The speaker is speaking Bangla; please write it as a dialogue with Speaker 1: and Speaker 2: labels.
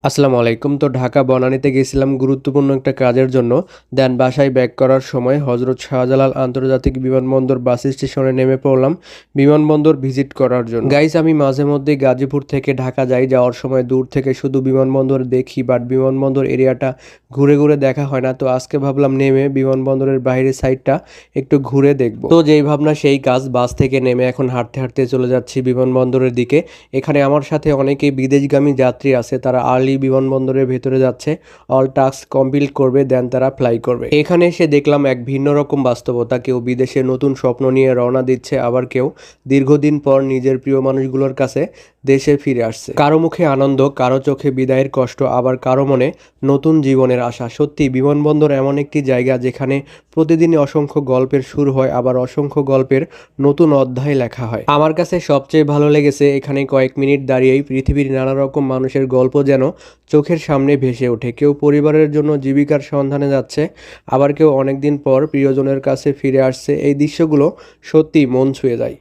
Speaker 1: আসসালামু আলাইকুম। তো ঢাকা বনানীতে গেছিলাম গুরুত্বপূর্ণ একটা কাজের জন্য। দেন বাসায় ব্যাক করার সময় হজরত শাহজালাল আন্তর্জাতিক বিমানবন্দর বাস স্টেশনে নেমে পড়লাম বিমানবন্দর ভিজিট করার জন্য। গাইস, আমি মাঝে মধ্যে গাজীপুর থেকে ঢাকা যাওয়ার সময় দূর থেকে শুধু বিমানবন্দর দেখি, বাট বিমানবন্দর এরিয়াটা ঘুরে ঘুরে দেখা হয় না। তো আজকে ভাবলাম নেমে বিমানবন্দরের বাইরের সাইডটা একটু ঘুরে দেখব। তো যেই ভাবনা সেই কাজ, বাস থেকে নেমে এখন হাঁটতে হাঁটতে চলে যাচ্ছি বিমানবন্দরের দিকে। এখানে আমার সাথে অনেকেই বিদেশগামী যাত্রী আছে, তারা বিমানবন্দরের ভেতরে যাচ্ছে, অল টাস্ক কমপ্লিট করবে, দেন তারা ফ্লাই করবে। এখানে এসে দেখলাম এক ভিন্ন রকম বাস্তবতা। কেউ বিদেশে নতুন স্বপ্ন নিয়ে রওনা দিচ্ছে, আবার কেউ দীর্ঘদিন পর নিজের প্রিয় মানুষগুলোর কাছে দেশে ফিরে আসছে। কারো মুখে আনন্দ, কারো চোখে বিদায়ের কষ্ট, আবার কারো মনে নতুন জীবনের আশা। সত্যি বিমানবন্দর এমন একটি জায়গা যেখানে প্রতিদিনই অসংখ্য গল্পের শুরু হয়, আবার অসংখ্য গল্পের নতুন অধ্যায় লেখা হয়। আমার কাছে সবচেয়ে ভালো লেগেছে এখানে কয়েক মিনিট দাঁড়িয়েই পৃথিবীর নানা রকম মানুষের গল্প যেন চোখের সামনে ভেসে ওঠে। কেউ পরিবারের জন্য জীবিকার সন্ধানে যাচ্ছে, আবার কেউ অনেকদিন পর প্রিয়জনের কাছে ফিরে আসছে। এই দৃশ্যগুলো সত্যি মন ছুঁয়ে যায়।